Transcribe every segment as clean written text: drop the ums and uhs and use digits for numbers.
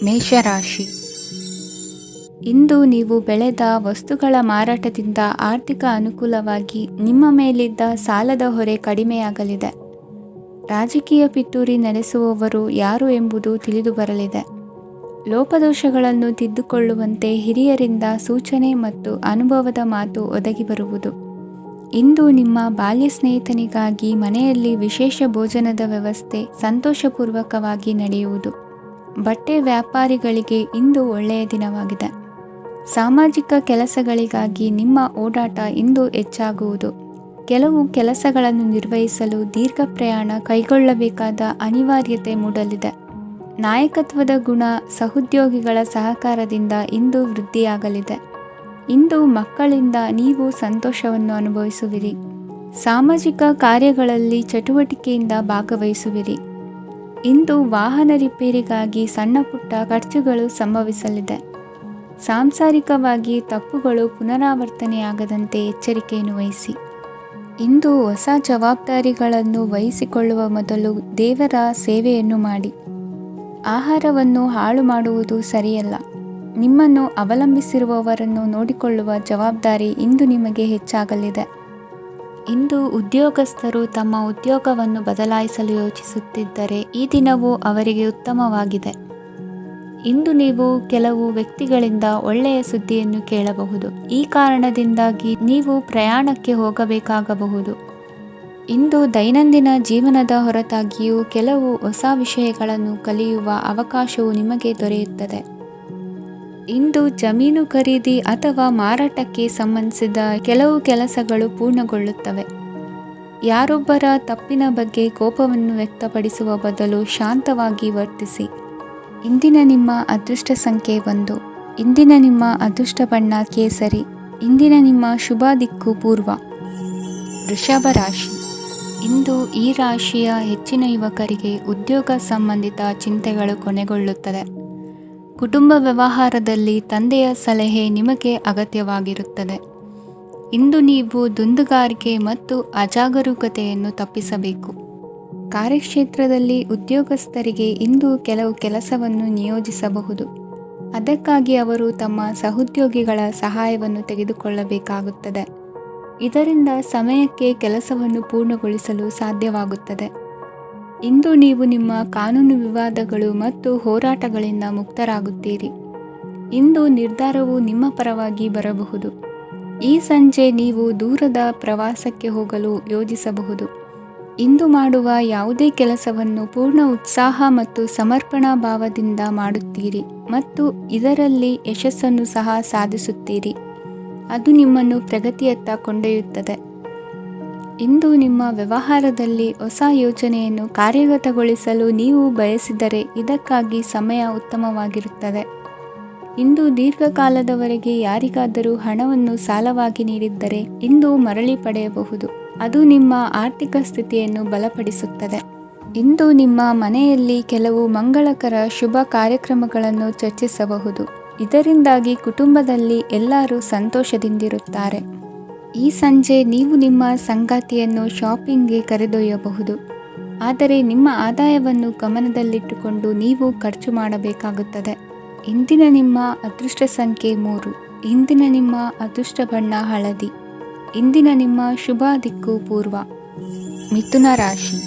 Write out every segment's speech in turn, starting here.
ಮೇಷರಾಶಿ. ಇಂದು ನೀವು ಬೆಳೆದ ವಸ್ತುಗಳ ಮಾರಾಟದಿಂದ ಆರ್ಥಿಕ ಅನುಕೂಲವಾಗಿ ನಿಮ್ಮ ಮೇಲಿದ್ದ ಸಾಲದ ಹೊರೆ ಕಡಿಮೆಯಾಗಲಿದೆ. ರಾಜಕೀಯ ಪಿತೂರಿ ನಡೆಸುವವರು ಯಾರು ಎಂಬುದು ತಿಳಿದು ಬರಲಿದೆ. ಲೋಪದೋಷಗಳನ್ನು ತಿದ್ದುಕೊಳ್ಳುವಂತೆ ಹಿರಿಯರಿಂದ ಸೂಚನೆ ಮತ್ತು ಅನುಭವದ ಮಾತು ಒದಗಿ ಬರುವುದು. ಇಂದು ನಿಮ್ಮ ಬಾಲ್ಯ ಸ್ನೇಹಿತನಿಗಾಗಿ ಮನೆಯಲ್ಲಿ ವಿಶೇಷ ಭೋಜನದ ವ್ಯವಸ್ಥೆ ಸಂತೋಷಪೂರ್ವಕವಾಗಿ ನಡೆಯುವುದು. ಬಟ್ಟೆ ವ್ಯಾಪಾರಿಗಳಿಗೆ ಇಂದು ಒಳ್ಳೆಯ ದಿನವಾಗಿದೆ. ಸಾಮಾಜಿಕ ಕೆಲಸಗಳಿಗಾಗಿ ನಿಮ್ಮ ಓಡಾಟ ಇಂದು ಹೆಚ್ಚಾಗುವುದು. ಕೆಲವು ಕೆಲಸಗಳನ್ನು ನಿರ್ವಹಿಸಲು ದೀರ್ಘ ಪ್ರಯಾಣ ಕೈಗೊಳ್ಳಬೇಕಾದ ಅನಿವಾರ್ಯತೆ ಮೂಡಲಿದೆ. ನಾಯಕತ್ವದ ಗುಣ ಸಹೋದ್ಯೋಗಿಗಳ ಸಹಕಾರದಿಂದ ಇಂದು ವೃದ್ಧಿಯಾಗಲಿದೆ. ಇಂದು ಮಕ್ಕಳಿಂದ ನೀವು ಸಂತೋಷವನ್ನು ಅನುಭವಿಸುವಿರಿ. ಸಾಮಾಜಿಕ ಕಾರ್ಯಗಳಲ್ಲಿ ಚಟುವಟಿಕೆಯಿಂದ ಭಾಗವಹಿಸುವಿರಿ. ಇಂದು ವಾಹನ ರಿಪೇರಿಗಾಗಿ ಸಣ್ಣ ಪುಟ್ಟ ಖರ್ಚುಗಳು ಸಂಭವಿಸಲಿದೆ. ಸಾಂಸಾರಿಕವಾಗಿ ತಪ್ಪುಗಳು ಪುನರಾವರ್ತನೆಯಾಗದಂತೆ ಎಚ್ಚರಿಕೆಯನ್ನು ವಹಿಸಿ. ಇಂದು ಹೊಸ ಜವಾಬ್ದಾರಿಗಳನ್ನು ವಹಿಸಿಕೊಳ್ಳುವ ಮೊದಲು ದೇವರ ಸೇವೆಯನ್ನು ಮಾಡಿ. ಆಹಾರವನ್ನು ಹಾಳು ಮಾಡುವುದು ಸರಿಯಲ್ಲ. ನಿಮ್ಮನ್ನು ಅವಲಂಬಿಸಿರುವವರನ್ನು ನೋಡಿಕೊಳ್ಳುವ ಜವಾಬ್ದಾರಿ ಇಂದು ನಿಮಗೆ ಹೆಚ್ಚಾಗಲಿದೆ. ಇಂದು ಉದ್ಯೋಗಸ್ಥರು ತಮ್ಮ ಉದ್ಯೋಗವನ್ನು ಬದಲಾಯಿಸಲು ಯೋಚಿಸುತ್ತಿದ್ದರೆ ಈ ದಿನವೂ ಅವರಿಗೆ ಉತ್ತಮವಾಗಿದೆ. ಇಂದು ನೀವು ಕೆಲವು ವ್ಯಕ್ತಿಗಳಿಂದ ಒಳ್ಳೆಯ ಸುದ್ದಿಯನ್ನು ಕೇಳಬಹುದು. ಈ ಕಾರಣದಿಂದಾಗಿ ನೀವು ಪ್ರಯಾಣಕ್ಕೆ ಹೋಗಬೇಕಾಗಬಹುದು. ಇಂದು ದೈನಂದಿನ ಜೀವನದ ಹೊರತಾಗಿಯೂ ಕೆಲವು ಹೊಸ ವಿಷಯಗಳನ್ನು ಕಲಿಯುವ ಅವಕಾಶವು ನಿಮಗೆ ದೊರೆಯುತ್ತದೆ. ಇಂದು ಜಮೀನು ಖರೀದಿ ಅಥವಾ ಮಾರಾಟಕ್ಕೆ ಸಂಬಂಧಿಸಿದ ಕೆಲವು ಕೆಲಸಗಳು ಪೂರ್ಣಗೊಳ್ಳುತ್ತವೆ. ಯಾರೊಬ್ಬರ ತಪ್ಪಿನ ಬಗ್ಗೆ ಕೋಪವನ್ನು ವ್ಯಕ್ತಪಡಿಸುವ ಬದಲು ಶಾಂತವಾಗಿ ವರ್ತಿಸಿ. ಇಂದಿನ ನಿಮ್ಮ ಅದೃಷ್ಟ ಸಂಖ್ಯೆ 1. ಇಂದಿನ ನಿಮ್ಮ ಅದೃಷ್ಟ ಬಣ್ಣ ಕೇಸರಿ. ಇಂದಿನ ನಿಮ್ಮ ಶುಭ ದಿಕ್ಕು ಪೂರ್ವ. ವೃಷಭ ರಾಶಿ. ಇಂದು ಈ ರಾಶಿಯ ಹೆಚ್ಚಿನ ಯುವಕರಿಗೆ ಉದ್ಯೋಗ ಸಂಬಂಧಿತ ಚಿಂತೆಗಳು ಕೊನೆಗೊಳ್ಳುತ್ತದೆ. ಕುಟುಂಬ ವ್ಯವಹಾರದಲ್ಲಿ ತಂದೆಯ ಸಲಹೆ ನಿಮಗೆ ಅಗತ್ಯವಾಗಿರುತ್ತದೆ. ಇಂದು ನೀವು ದುಂದುಗಾರಿಕೆ ಮತ್ತು ಅಜಾಗರೂಕತೆಯನ್ನು ತಪ್ಪಿಸಬೇಕು. ಕಾರ್ಯಕ್ಷೇತ್ರದಲ್ಲಿ ಉದ್ಯೋಗಸ್ಥರಿಗೆ ಇಂದು ಕೆಲವು ಕೆಲಸವನ್ನು ನಿಯೋಜಿಸಬಹುದು. ಅದಕ್ಕಾಗಿ ಅವರು ತಮ್ಮ ಸಹೋದ್ಯೋಗಿಗಳ ಸಹಾಯವನ್ನು ತೆಗೆದುಕೊಳ್ಳಬೇಕಾಗುತ್ತದೆ. ಇದರಿಂದ ಸಮಯಕ್ಕೆ ಕೆಲಸವನ್ನು ಪೂರ್ಣಗೊಳಿಸಲು ಸಾಧ್ಯವಾಗುತ್ತದೆ. ಇಂದು ನೀವು ನಿಮ್ಮ ಕಾನೂನು ವಿವಾದಗಳು ಮತ್ತು ಹೋರಾಟಗಳಿಂದ ಮುಕ್ತರಾಗುತ್ತೀರಿ. ಇಂದು ನಿರ್ಧಾರವು ನಿಮ್ಮ ಪರವಾಗಿ ಬರಬಹುದು. ಈ ಸಂಜೆ ನೀವು ದೂರದ ಪ್ರವಾಸಕ್ಕೆ ಹೋಗಲು ಯೋಜಿಸಬಹುದು. ಇಂದು ಮಾಡುವ ಯಾವುದೇ ಕೆಲಸವನ್ನು ಪೂರ್ಣ ಉತ್ಸಾಹ ಮತ್ತು ಸಮರ್ಪಣಾ ಭಾವದಿಂದ ಮಾಡುತ್ತೀರಿ ಮತ್ತು ಇದರಲ್ಲಿ ಯಶಸ್ಸನ್ನು ಸಹ ಸಾಧಿಸುತ್ತೀರಿ. ಅದು ನಿಮ್ಮನ್ನು ಪ್ರಗತಿಯತ್ತ ಕೊಂಡೊಯ್ಯುತ್ತದೆ. ಇಂದು ನಿಮ್ಮ ವ್ಯವಹಾರದಲ್ಲಿ ಹೊಸ ಯೋಜನೆಯನ್ನು ಕಾರ್ಯಗತಗೊಳಿಸಲು ನೀವು ಬಯಸಿದರೆ ಇದಕ್ಕಾಗಿ ಸಮಯ ಉತ್ತಮವಾಗಿರುತ್ತದೆ. ಇಂದು ದೀರ್ಘಕಾಲದವರೆಗೆ ಯಾರಿಗಾದರೂ ಹಣವನ್ನು ಸಾಲವಾಗಿ ನೀಡಿದ್ದರೆ ಇಂದು ಮರಳಿ ಪಡೆಯಬಹುದು. ಅದು ನಿಮ್ಮ ಆರ್ಥಿಕ ಸ್ಥಿತಿಯನ್ನು ಬಲಪಡಿಸುತ್ತದೆ. ಇಂದು ನಿಮ್ಮ ಮನೆಯಲ್ಲಿ ಕೆಲವು ಮಂಗಳಕರ ಶುಭ ಕಾರ್ಯಕ್ರಮಗಳನ್ನು ಚರ್ಚಿಸಬಹುದು. ಇದರಿಂದಾಗಿ ಕುಟುಂಬದಲ್ಲಿ ಎಲ್ಲರೂ ಸಂತೋಷದಿಂದಿರುತ್ತಾರೆ. ಈ ಸಂಜೆ ನೀವು ನಿಮ್ಮ ಸಂಗಾತಿಯನ್ನು ಶಾಪಿಂಗ್ಗೆ ಕರೆದೊಯ್ಯಬಹುದು. ಆದರೆ ನಿಮ್ಮ ಆದಾಯವನ್ನು ಗಮನದಲ್ಲಿಟ್ಟುಕೊಂಡು ನೀವು ಖರ್ಚು ಮಾಡಬೇಕಾಗುತ್ತದೆ. ಇಂದಿನ ನಿಮ್ಮ ಅದೃಷ್ಟ ಸಂಖ್ಯೆ 3. ಇಂದಿನ ನಿಮ್ಮ ಅದೃಷ್ಟ ಬಣ್ಣ ಹಳದಿ. ಇಂದಿನ ನಿಮ್ಮ ಶುಭ ದಿಕ್ಕು ಪೂರ್ವ. ಮಿಥುನ ರಾಶಿ.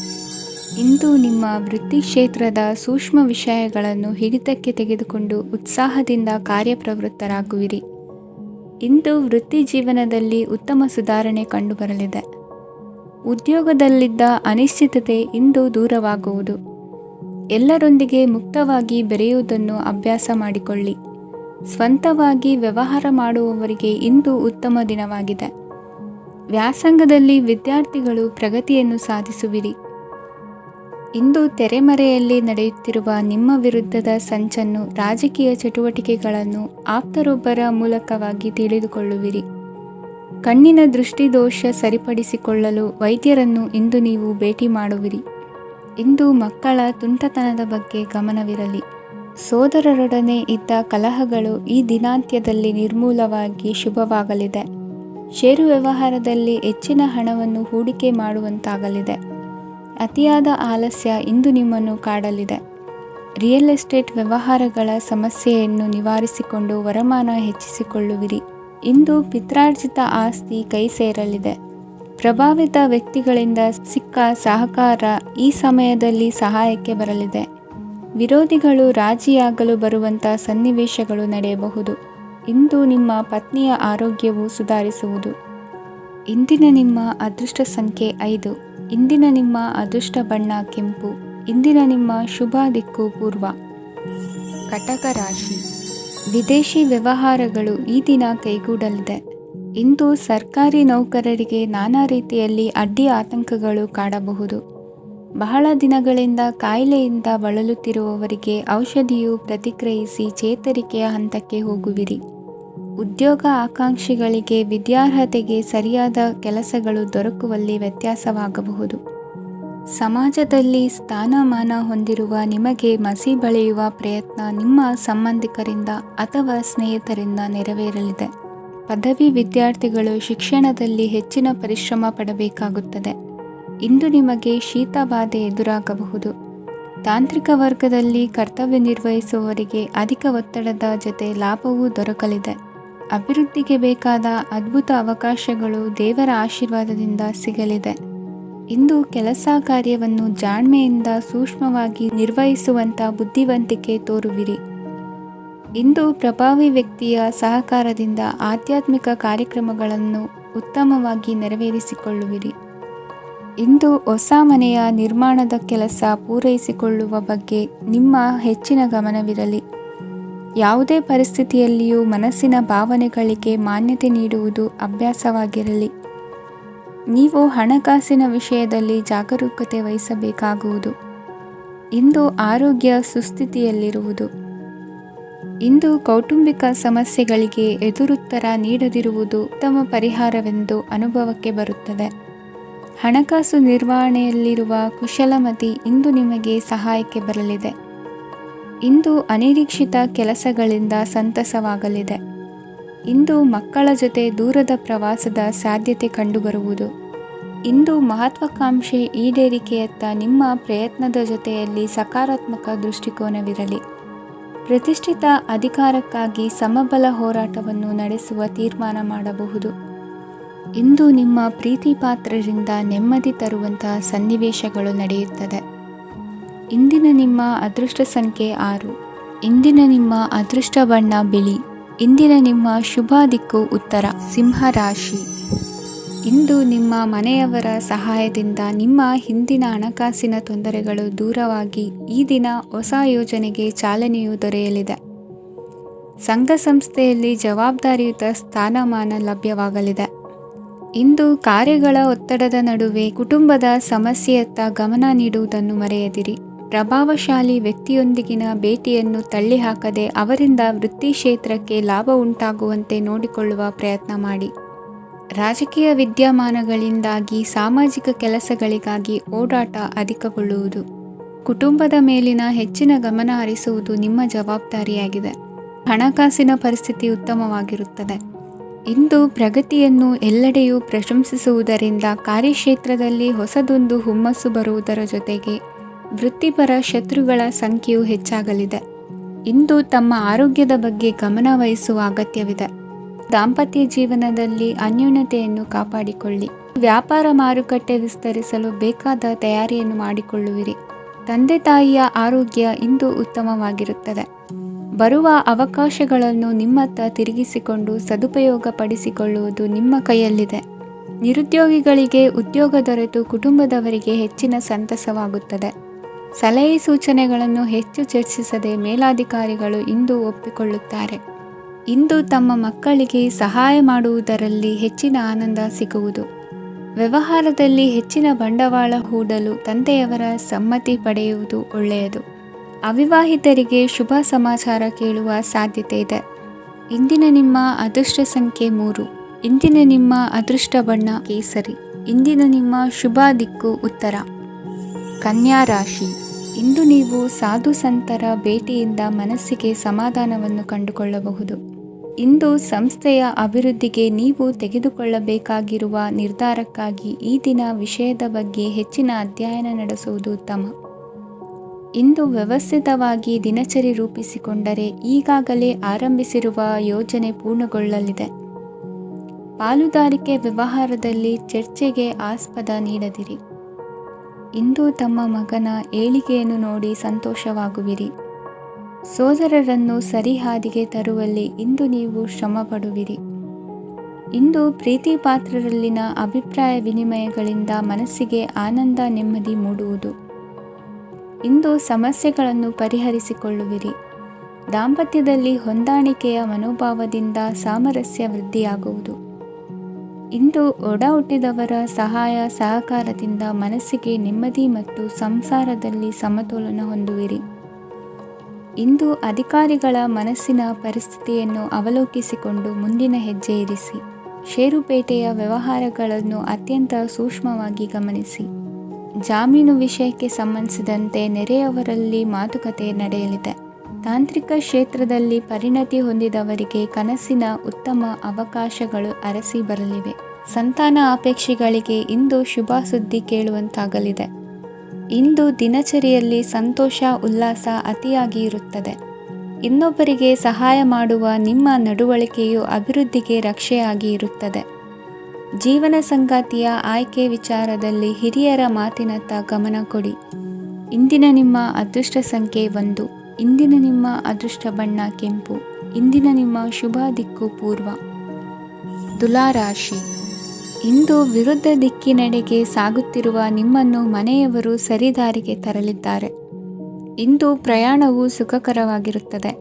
ಇಂದು ನಿಮ್ಮ ವೃತ್ತಿ ಕ್ಷೇತ್ರದ ಸೂಕ್ಷ್ಮ ವಿಷಯಗಳನ್ನು ಹಿಡಿತಕ್ಕೆ ತೆಗೆದುಕೊಂಡು ಉತ್ಸಾಹದಿಂದ ಕಾರ್ಯಪ್ರವೃತ್ತರಾಗುವಿರಿ. ಇಂದು ವೃತ್ತಿ ಜೀವನದಲ್ಲಿ ಉತ್ತಮ ಸುಧಾರಣೆ ಕಂಡುಬರಲಿದೆ. ಉದ್ಯೋಗದಲ್ಲಿದ್ದ ಅನಿಶ್ಚಿತತೆ ಇಂದು ದೂರವಾಗುವುದು. ಎಲ್ಲರೊಂದಿಗೆ ಮುಕ್ತವಾಗಿ ಬೆರೆಯುವುದನ್ನು ಅಭ್ಯಾಸ ಮಾಡಿಕೊಳ್ಳಿ. ಸ್ವಂತವಾಗಿ ವ್ಯವಹಾರ ಮಾಡುವವರಿಗೆ ಇಂದು ಉತ್ತಮ ದಿನವಾಗಿದೆ. ವ್ಯಾಸಂಗದಲ್ಲಿ ವಿದ್ಯಾರ್ಥಿಗಳು ಪ್ರಗತಿಯನ್ನು ಸಾಧಿಸುವಿರಿ. ಇಂದು ತೆರೆಮರೆಯಲ್ಲಿ ನಡೆಯುತ್ತಿರುವ ನಿಮ್ಮ ವಿರುದ್ಧದ ಸಂಚನ್ನು ರಾಜಕೀಯ ಚಟುವಟಿಕೆಗಳನ್ನು ಆಪ್ತರೊಬ್ಬರ ಮೂಲಕವಾಗಿ ತಿಳಿದುಕೊಳ್ಳುವಿರಿ. ಕಣ್ಣಿನ ದೃಷ್ಟಿದೋಷ ಸರಿಪಡಿಸಿಕೊಳ್ಳಲು ವೈದ್ಯರನ್ನು ಇಂದು ನೀವು ಭೇಟಿ ಮಾಡುವಿರಿ. ಇಂದು ಮಕ್ಕಳ ತುಂಟತನದ ಬಗ್ಗೆ ಗಮನವಿರಲಿ. ಸೋದರರೊಡನೆ ಇದ್ದ ಕಲಹಗಳು ಈ ದಿನಾಂತ್ಯದಲ್ಲಿ ನಿರ್ಮೂಲವಾಗಿ ಶುಭವಾಗಲಿದೆ. ಷೇರು ವ್ಯವಹಾರದಲ್ಲಿ ಹೆಚ್ಚಿನ ಹಣವನ್ನು ಹೂಡಿಕೆ ಮಾಡುವಂತಾಗಲಿದೆ. ಅತಿಯಾದ ಆಲಸ್ಯ ಇಂದು ನಿಮ್ಮನ್ನು ಕಾಡಲಿದೆ. ರಿಯಲ್ ಎಸ್ಟೇಟ್ ವ್ಯವಹಾರಗಳ ಸಮಸ್ಯೆಯನ್ನು ನಿವಾರಿಸಿಕೊಂಡು ವರಮಾನ ಹೆಚ್ಚಿಸಿಕೊಳ್ಳುವಿರಿ. ಇಂದು ಪಿತ್ರಾರ್ಜಿತ ಆಸ್ತಿ ಕೈ ಸೇರಲಿದೆ. ಪ್ರಭಾವಿತ ವ್ಯಕ್ತಿಗಳಿಂದ ಸಿಕ್ಕ ಸಹಕಾರ ಈ ಸಮಯದಲ್ಲಿ ಸಹಾಯಕ್ಕೆ ಬರಲಿದೆ. ವಿರೋಧಿಗಳು ರಾಜಿಯಾಗಲು ಬರುವಂಥ ಸನ್ನಿವೇಶಗಳು ನಡೆಯಬಹುದು. ಇಂದು ನಿಮ್ಮ ಪತ್ನಿಯ ಆರೋಗ್ಯವು ಸುಧಾರಿಸುವುದು. ಇಂದಿನ ನಿಮ್ಮ ಅದೃಷ್ಟ ಸಂಖ್ಯೆ 5. ಇಂದಿನ ನಿಮ್ಮ ಅದೃಷ್ಟ ಬಣ್ಣ ಕೆಂಪು. ಇಂದಿನ ನಿಮ್ಮ ಶುಭ ದಿಕ್ಕು ಪೂರ್ವ. ಕಟಕ ರಾಶಿ. ವಿದೇಶಿ ವ್ಯವಹಾರಗಳು ಈ ದಿನ ಕೈಗೂಡಲಿದೆ. ಇಂದು ಸರ್ಕಾರಿ ನೌಕರರಿಗೆ ನಾನಾ ರೀತಿಯಲ್ಲಿ ಅಡ್ಡಿ ಆತಂಕಗಳು ಕಾಡಬಹುದು. ಬಹಳ ದಿನಗಳಿಂದ ಕಾಯಿಲೆಯಿಂದ ಬಳಲುತ್ತಿರುವವರಿಗೆ ಔಷಧಿಯು ಪ್ರತಿಕ್ರಿಯಿಸಿ ಚೇತರಿಕೆಯ ಹಂತಕ್ಕೆ ಹೋಗುವಿರಿ. ಉದ್ಯೋಗ ಆಕಾಂಕ್ಷಿಗಳಿಗೆ ವಿದ್ಯಾರ್ಹತೆಗೆ ಸರಿಯಾದ ಕೆಲಸಗಳು ದೊರಕುವಲ್ಲಿ ವ್ಯತ್ಯಾಸವಾಗಬಹುದು. ಸಮಾಜದಲ್ಲಿ ಸ್ಥಾನಮಾನ ಹೊಂದಿರುವ ನಿಮಗೆ ಮಸಿ ಬಳಿಯುವ ಪ್ರಯತ್ನ ನಿಮ್ಮ ಸಂಬಂಧಿಕರಿಂದ ಅಥವಾ ಸ್ನೇಹಿತರಿಂದ ನೆರವೇರಲಿದೆ. ಪದವಿ ವಿದ್ಯಾರ್ಥಿಗಳು ಶಿಕ್ಷಣದಲ್ಲಿ ಹೆಚ್ಚಿನ ಪರಿಶ್ರಮ ಪಡಬೇಕಾಗುತ್ತದೆ. ಇಂದು ನಿಮಗೆ ಶೀತಬಾಧೆ ಎದುರಾಗಬಹುದು. ತಾಂತ್ರಿಕ ವರ್ಗದಲ್ಲಿ ಕರ್ತವ್ಯ ನಿರ್ವಹಿಸುವವರಿಗೆ ಅಧಿಕ ಒತ್ತಡದ ಜೊತೆ ಲಾಭವೂ ದೊರಕಲಿದೆ. ಅಭಿವೃದ್ಧಿಗೆ ಬೇಕಾದ ಅದ್ಭುತ ಅವಕಾಶಗಳು ದೇವರ ಆಶೀರ್ವಾದದಿಂದ ಸಿಗಲಿದೆ. ಇಂದು ಕೆಲಸ ಕಾರ್ಯವನ್ನು ಜಾಣ್ಮೆಯಿಂದ ಸೂಕ್ಷ್ಮವಾಗಿ ನಿರ್ವಹಿಸುವಂಥ ಬುದ್ಧಿವಂತಿಕೆ ತೋರುವಿರಿ. ಇಂದು ಪ್ರಭಾವಿ ವ್ಯಕ್ತಿಯ ಸಹಕಾರದಿಂದ ಆಧ್ಯಾತ್ಮಿಕ ಕಾರ್ಯಕ್ರಮಗಳನ್ನು ಉತ್ತಮವಾಗಿ ನೆರವೇರಿಸಿಕೊಳ್ಳುವಿರಿ. ಇಂದು ಹೊಸ ಮನೆಯ ನಿರ್ಮಾಣದ ಕೆಲಸ ಪೂರೈಸಿಕೊಳ್ಳುವ ಬಗ್ಗೆ ನಿಮ್ಮ ಹೆಚ್ಚಿನ ಗಮನವಿರಲಿ. ಯಾವುದೇ ಪರಿಸ್ಥಿತಿಯಲ್ಲಿಯೂ ಮನಸ್ಸಿನ ಭಾವನೆಗಳಿಗೆ ಮಾನ್ಯತೆ ನೀಡುವುದು ಅಭ್ಯಾಸವಾಗಿರಲಿ. ನೀವು ಹಣಕಾಸಿನ ವಿಷಯದಲ್ಲಿ ಜಾಗರೂಕತೆ ವಹಿಸಬೇಕಾಗುವುದು. ಇಂದು ಆರೋಗ್ಯ ಸುಸ್ಥಿತಿಯಲ್ಲಿರುವುದು. ಇಂದು ಕೌಟುಂಬಿಕ ಸಮಸ್ಯೆಗಳಿಗೆ ಎದುರುತ್ತರ ನೀಡದಿರುವುದು ಉತ್ತಮ ಪರಿಹಾರವೆಂದು ಅನುಭವಕ್ಕೆ ಬರುತ್ತದೆ. ಹಣಕಾಸು ನಿರ್ವಹಣೆಯಲ್ಲಿರುವ ಕುಶಲಮತಿ ಇಂದು ನಿಮಗೆ ಸಹಾಯಕ್ಕೆ ಬರಲಿದೆ. ಇಂದು ಅನಿರೀಕ್ಷಿತ ಕೆಲಸಗಳಿಂದ ಸಂತಸವಾಗಲಿದೆ. ಇಂದು ಮಕ್ಕಳ ಜೊತೆ ದೂರದ ಪ್ರವಾಸದ ಸಾಧ್ಯತೆ ಕಂಡುಬರುವುದು. ಇಂದು ಮಹತ್ವಾಕಾಂಕ್ಷೆ ಈಡೇರಿಕೆಯತ್ತ ನಿಮ್ಮ ಪ್ರಯತ್ನದ ಜೊತೆಯಲ್ಲಿ ಸಕಾರಾತ್ಮಕ ದೃಷ್ಟಿಕೋನವಿರಲಿ. ಪ್ರತಿಷ್ಠಿತ ಅಧಿಕಾರಕ್ಕಾಗಿ ಸಮಬಲ ಹೋರಾಟವನ್ನು ನಡೆಸುವ ತೀರ್ಮಾನ ಮಾಡಬಹುದು. ಇಂದು ನಿಮ್ಮ ಪ್ರೀತಿ ಪಾತ್ರರಿಂದ ನೆಮ್ಮದಿ ತರುವಂತಹ ಸನ್ನಿವೇಶಗಳು ನಡೆಯುತ್ತದೆ. ಇಂದಿನ ನಿಮ್ಮ ಅದೃಷ್ಟ ಸಂಖ್ಯೆ 6. ಇಂದಿನ ನಿಮ್ಮ ಅದೃಷ್ಟ ಬಣ್ಣ ಬಿಳಿ. ಇಂದಿನ ನಿಮ್ಮ ಶುಭ ದಿಕ್ಕು ಉತ್ತರ. ಸಿಂಹ ರಾಶಿ. ಇಂದು ನಿಮ್ಮ ಮನೆಯವರ ಸಹಾಯದಿಂದ ನಿಮ್ಮ ಹಿಂದಿನ ಹಣಕಾಸಿನ ತೊಂದರೆಗಳು ದೂರವಾಗಿ ಈ ದಿನ ಹೊಸ ಯೋಜನೆಗೆ ಚಾಲನೆಯು ದೊರೆಯಲಿದೆ. ಸಂಘ ಸಂಸ್ಥೆಯಲ್ಲಿ ಜವಾಬ್ದಾರಿಯುತ ಸ್ಥಾನಮಾನ ಲಭ್ಯವಾಗಲಿದೆ. ಇಂದು ಕಾರ್ಯಗಳ ಒತ್ತಡದ ನಡುವೆ ಕುಟುಂಬದ ಸಮಸ್ಯೆಯತ್ತ ಗಮನ ನೀಡುವುದನ್ನು ಮರೆಯದಿರಿ. ಪ್ರಭಾವಶಾಲಿ ವ್ಯಕ್ತಿಯೊಂದಿಗಿನ ಭೇಟಿಯನ್ನು ತಳ್ಳಿಹಾಕದೆ ಅವರಿಂದ ವೃತ್ತಿ ಕ್ಷೇತ್ರಕ್ಕೆ ಲಾಭ ಉಂಟಾಗುವಂತೆ ನೋಡಿಕೊಳ್ಳುವ ಪ್ರಯತ್ನ ಮಾಡಿ. ರಾಜಕೀಯ ವಿದ್ಯಮಾನಗಳಿಂದಾಗಿ ಸಾಮಾಜಿಕ ಕೆಲಸಗಳಿಗಾಗಿ ಓಡಾಟ ಅಧಿಕಗೊಳ್ಳುವುದು. ಕುಟುಂಬದ ಮೇಲಿನ ಹೆಚ್ಚಿನ ಗಮನ ಹರಿಸುವುದು ನಿಮ್ಮ ಜವಾಬ್ದಾರಿಯಾಗಿದೆ. ಹಣಕಾಸಿನ ಪರಿಸ್ಥಿತಿ ಉತ್ತಮವಾಗಿರುತ್ತದೆ. ಇಂದು ಪ್ರಗತಿಯನ್ನು ಎಲ್ಲೆಡೆಯೂ ಪ್ರಶಂಸಿಸುವುದರಿಂದ ಕಾರ್ಯಕ್ಷೇತ್ರದಲ್ಲಿ ಹೊಸದೊಂದು ಹುಮ್ಮಸ್ಸು ಬರುವುದರ ಜೊತೆಗೆ ವೃತ್ತಿಪರ ಶತ್ರುಗಳ ಸಂಖ್ಯೆಯು ಹೆಚ್ಚಾಗಲಿದೆ. ಇಂದು ತಮ್ಮ ಆರೋಗ್ಯದ ಬಗ್ಗೆ ಗಮನ ವಹಿಸುವ ಅಗತ್ಯವಿದೆ. ದಾಂಪತ್ಯ ಜೀವನದಲ್ಲಿ ಅನ್ಯೋನ್ಯತೆಯನ್ನು ಕಾಪಾಡಿಕೊಳ್ಳಿ. ವ್ಯಾಪಾರ ಮಾರುಕಟ್ಟೆ ವಿಸ್ತರಿಸಲು ಬೇಕಾದ ತಯಾರಿಯನ್ನು ಮಾಡಿಕೊಳ್ಳುವಿರಿ. ತಂದೆ ತಾಯಿಯ ಆರೋಗ್ಯ ಇಂದು ಉತ್ತಮವಾಗಿರುತ್ತದೆ. ಬರುವ ಅವಕಾಶಗಳನ್ನು ನಿಮ್ಮತ್ತ ತಿರುಗಿಸಿಕೊಂಡು ಸದುಪಯೋಗ ಪಡಿಸಿಕೊಳ್ಳುವುದು ನಿಮ್ಮ ಕೈಯಲ್ಲಿದೆ. ನಿರುದ್ಯೋಗಿಗಳಿಗೆ ಉದ್ಯೋಗ ದೊರೆತು ಕುಟುಂಬದವರಿಗೆ ಹೆಚ್ಚಿನ ಸಂತಸವಾಗುತ್ತದೆ. ಸಲಹೆ ಸೂಚನೆಗಳನ್ನು ಹೆಚ್ಚು ಚರ್ಚಿಸದೆ ಮೇಲಾಧಿಕಾರಿಗಳು ಇಂದು ಒಪ್ಪಿಕೊಳ್ಳುತ್ತಾರೆ. ಇಂದು ತಮ್ಮ ಮಕ್ಕಳಿಗೆ ಸಹಾಯ ಮಾಡುವುದರಲ್ಲಿ ಹೆಚ್ಚಿನ ಆನಂದ ಸಿಗುವುದು. ವ್ಯವಹಾರದಲ್ಲಿ ಹೆಚ್ಚಿನ ಬಂಡವಾಳ ಹೂಡಲು ತಂದೆಯವರ ಸಮ್ಮತಿ ಪಡೆಯುವುದು ಒಳ್ಳೆಯದು. ಅವಿವಾಹಿತರಿಗೆ ಶುಭ ಸಮಾಚಾರ ಕೇಳುವ ಸಾಧ್ಯತೆ ಇದೆ. ಇಂದಿನ ನಿಮ್ಮ ಅದೃಷ್ಟ ಸಂಖ್ಯೆ 3. ಇಂದಿನ ನಿಮ್ಮ ಅದೃಷ್ಟ ಬಣ್ಣ ಕೇಸರಿ. ಇಂದಿನ ನಿಮ್ಮ ಶುಭ ದಿಕ್ಕು ಉತ್ತರ. ಕನ್ಯಾ ರಾಶಿ. ಇಂದು ನೀವು ಸಾಧು ಸಂತರ ಭೇಟಿಯಿಂದ ಮನಸ್ಸಿಗೆ ಸಮಾಧಾನವನ್ನು ಕಂಡುಕೊಳ್ಳಬಹುದು. ಇಂದು ಸಂಸ್ಥೆಯ ಅಭಿವೃದ್ಧಿಗೆ ನೀವು ತೆಗೆದುಕೊಳ್ಳಬೇಕಾಗಿರುವ ನಿರ್ಧಾರಕ್ಕಾಗಿ ಈ ದಿನ ವಿಷಯದ ಬಗ್ಗೆ ಹೆಚ್ಚಿನ ಅಧ್ಯಯನ ನಡೆಸುವುದು ಉತ್ತಮ. ಇಂದು ವ್ಯವಸ್ಥಿತವಾಗಿ ದಿನಚರಿ ರೂಪಿಸಿಕೊಂಡರೆ ಈಗಾಗಲೇ ಆರಂಭಿಸಿರುವ ಯೋಜನೆ ಪೂರ್ಣಗೊಳ್ಳಲಿದೆ. ಪಾಲುದಾರಿಕೆ ವ್ಯವಹಾರದಲ್ಲಿ ಚರ್ಚೆಗೆ ಆಸ್ಪದ ನೀಡದಿರಿ. ಇಂದು ತಮ್ಮ ಮಗನ ಏಳಿಗೆಯನ್ನು ನೋಡಿ ಸಂತೋಷವಾಗುವಿರಿ. ಸೋದರರನ್ನು ಸರಿಹಾದಿಗೆ ತರುವಲ್ಲಿ ಇಂದು ನೀವು ಶ್ರಮಪಡುವಿರಿ. ಇಂದು ಪ್ರೀತಿಪಾತ್ರರಲ್ಲಿನ ಅಭಿಪ್ರಾಯ ವಿನಿಮಯಗಳಿಂದ ಮನಸ್ಸಿಗೆ ಆನಂದ ನೆಮ್ಮದಿ ಮೂಡುವುದು. ಇಂದು ಸಮಸ್ಯೆಗಳನ್ನು ಪರಿಹರಿಸಿಕೊಳ್ಳುವಿರಿ. ದಾಂಪತ್ಯದಲ್ಲಿ ಹೊಂದಾಣಿಕೆಯ ಮನೋಭಾವದಿಂದ ಸಾಮರಸ್ಯ ವೃದ್ಧಿಯಾಗುವುದು. ಇಂದು ಒಡ ಹುಟ್ಟಿದವರ ಸಹಾಯ ಸಹಕಾರದಿಂದ ಮನಸ್ಸಿಗೆ ನೆಮ್ಮದಿ ಮತ್ತು ಸಂಸಾರದಲ್ಲಿ ಸಮತೋಲನ ಹೊಂದುವಿರಿ. ಇಂದು ಅಧಿಕಾರಿಗಳ ಮನಸ್ಸಿನ ಪರಿಸ್ಥಿತಿಯನ್ನು ಅವಲೋಕಿಸಿಕೊಂಡು ಮುಂದಿನ ಹೆಜ್ಜೆ ಇರಿಸಿ. ಷೇರುಪೇಟೆಯ ವ್ಯವಹಾರಗಳನ್ನು ಅತ್ಯಂತ ಸೂಕ್ಷ್ಮವಾಗಿ ಗಮನಿಸಿ. ಜಾಮೀನು ವಿಷಯಕ್ಕೆ ಸಂಬಂಧಿಸಿದಂತೆ ನೆರೆಯವರಲ್ಲಿ ಮಾತುಕತೆ ನಡೆಯಲಿದೆ. ತಾಂತ್ರಿಕ ಕ್ಷೇತ್ರದಲ್ಲಿ ಪರಿಣತಿ ಹೊಂದಿದವರಿಗೆ ಕನಸಿನ ಉತ್ತಮ ಅವಕಾಶಗಳು ಅರಸಿ ಬರಲಿವೆ. ಸಂತಾನ ಅಪೇಕ್ಷೆಗಳಿಗೆ ಇಂದು ಶುಭ ಸುದ್ದಿ ಕೇಳುವಂತಾಗಲಿದೆ. ಇಂದು ದಿನಚರಿಯಲ್ಲಿ ಸಂತೋಷ ಉಲ್ಲಾಸ ಅತಿಯಾಗಿ ಇರುತ್ತದೆ. ಇನ್ನೊಬ್ಬರಿಗೆ ಸಹಾಯ ಮಾಡುವ ನಿಮ್ಮ ನಡವಳಿಕೆಯು ಅಭಿವೃದ್ಧಿಗೆ ರಕ್ಷೆಯಾಗಿ ಇರುತ್ತದೆ. ಜೀವನ ಸಂಗಾತಿಯ ಆಯ್ಕೆ ವಿಚಾರದಲ್ಲಿ ಹಿರಿಯರ ಮಾತಿನತ್ತ ಗಮನ ಕೊಡಿ. ಇಂದಿನ ನಿಮ್ಮ ಅದೃಷ್ಟ ಸಂಖ್ಯೆ 1. ಇಂದಿನ ನಿಮ್ಮ ಅದೃಷ್ಟ ಬಣ್ಣ ಕೆಂಪು. ಇಂದಿನ ನಿಮ್ಮ ಶುಭ ದಿಕ್ಕು ಪೂರ್ವ. ತುಲಾ ರಾಶಿ. ಇಂದು ವಿರುದ್ಧ ದಿಕ್ಕಿನೆಡೆಗೆ ಸಾಗುತ್ತಿರುವ ನಿಮ್ಮನ್ನು ಮನೆಯವರು ಸರಿದಾರಿಗೆ ತರಲಿದ್ದಾರೆ. ಇಂದು ಪ್ರಯಾಣವು ಸುಖಕರವಾಗಿರುತ್ತದೆ.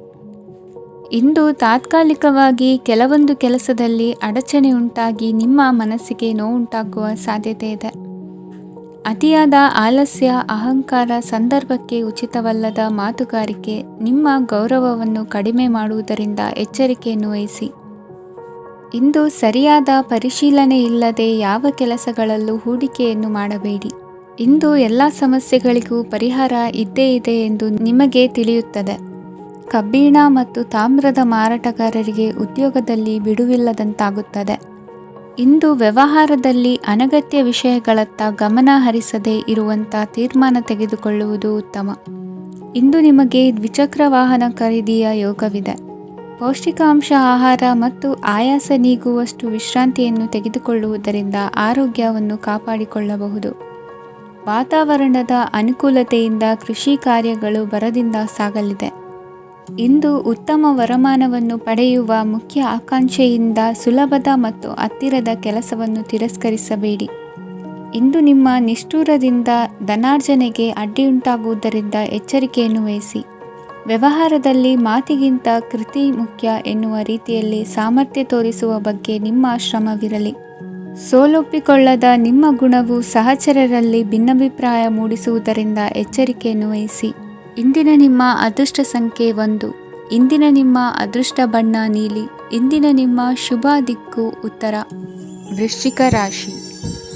ಇಂದು ತಾತ್ಕಾಲಿಕವಾಗಿ ಕೆಲವೊಂದು ಕೆಲಸದಲ್ಲಿ ಅಡಚಣೆ ಉಂಟಾಗಿ ನಿಮ್ಮ ಮನಸ್ಸಿಗೆ ನೋವುಂಟಾಗುವ ಸಾಧ್ಯತೆ ಇದೆ. ಅತಿಯಾದ ಆಲಸ್ಯ, ಅಹಂಕಾರ, ಸಂದರ್ಭಕ್ಕೆ ಉಚಿತವಲ್ಲದ ಮಾತುಗಾರಿಕೆ ನಿಮ್ಮ ಗೌರವವನ್ನು ಕಡಿಮೆ ಮಾಡುವುದರಿಂದ ಎಚ್ಚರಿಕೆಯನ್ನು ವಹಿಸಿ. ಇಂದು ಸರಿಯಾದ ಪರಿಶೀಲನೆ ಇಲ್ಲದೆ ಯಾವ ಕೆಲಸಗಳಲ್ಲೂ ಹೂಡಿಕೆಯನ್ನು ಮಾಡಬೇಡಿ. ಇಂದು ಎಲ್ಲ ಸಮಸ್ಯೆಗಳಿಗೂ ಪರಿಹಾರ ಇದ್ದೇ ಇದೆ ಎಂದು ನಿಮಗೆ ತಿಳಿಯುತ್ತದೆ. ಕಬ್ಬಿಣ ಮತ್ತು ತಾಮ್ರದ ಮಾರಾಟಗಾರರಿಗೆ ಉದ್ಯೋಗದಲ್ಲಿ ಬಿಡುವಿಲ್ಲದಂತಾಗುತ್ತದೆ. ಇಂದು ವ್ಯವಹಾರದಲ್ಲಿ ಅನಗತ್ಯ ವಿಷಯಗಳತ್ತ ಗಮನ ಹರಿಸದೇ ಇರುವಂಥ ತೀರ್ಮಾನ ತೆಗೆದುಕೊಳ್ಳುವುದು ಉತ್ತಮ. ಇಂದು ನಿಮಗೆ ದ್ವಿಚಕ್ರ ವಾಹನ ಖರೀದಿಯ ಯೋಗವಿದೆ. ಪೌಷ್ಟಿಕಾಂಶ ಆಹಾರ ಮತ್ತು ಆಯಾಸ ನೀಗುವಷ್ಟು ವಿಶ್ರಾಂತಿಯನ್ನು ತೆಗೆದುಕೊಳ್ಳುವುದರಿಂದ ಆರೋಗ್ಯವನ್ನು ಕಾಪಾಡಿಕೊಳ್ಳಬಹುದು. ವಾತಾವರಣದ ಅನುಕೂಲತೆಯಿಂದ ಕೃಷಿ ಕಾರ್ಯಗಳು ಭರದಿಂದ ಸಾಗಲಿದೆ. ಇಂದು ಉತ್ತಮ ವರಮಾನವನ್ನು ಪಡೆಯುವ ಮುಖ್ಯ ಆಕಾಂಕ್ಷೆಯಿಂದ ಸುಲಭದ ಮತ್ತು ಹತ್ತಿರದ ಕೆಲಸವನ್ನು ತಿರಸ್ಕರಿಸಬೇಡಿ. ಇಂದು ನಿಮ್ಮ ನಿಷ್ಠುರದಿಂದ ಧನಾರ್ಜನೆಗೆ ಅಡ್ಡಿಯುಂಟಾಗುವುದರಿಂದ ಎಚ್ಚರಿಕೆಯನ್ನು ವಹಿಸಿ. ವ್ಯವಹಾರದಲ್ಲಿ ಮಾತಿಗಿಂತ ಕೃತಿ ಮುಖ್ಯ ಎನ್ನುವ ರೀತಿಯಲ್ಲಿ ಸಾಮರ್ಥ್ಯ ತೋರಿಸುವ ಬಗ್ಗೆ ನಿಮ್ಮ ಶ್ರಮವಿರಲಿ. ಸೋಲೊಪ್ಪಿಕೊಳ್ಳದ ನಿಮ್ಮ ಗುಣವು ಸಹಚರರಲ್ಲಿ ಭಿನ್ನಾಭಿಪ್ರಾಯ ಮೂಡಿಸುವುದರಿಂದ ಎಚ್ಚರಿಕೆಯನ್ನು ವಹಿಸಿ. ಇಂದಿನ ನಿಮ್ಮ ಅದೃಷ್ಟ ಸಂಖ್ಯೆ 1. ಇಂದಿನ ನಿಮ್ಮ ಅದೃಷ್ಟ ಬಣ್ಣ ನೀಲಿ. ಇಂದಿನ ನಿಮ್ಮ ಶುಭ ದಿಕ್ಕು ಉತ್ತರ. ವೃಶ್ಚಿಕ ರಾಶಿ.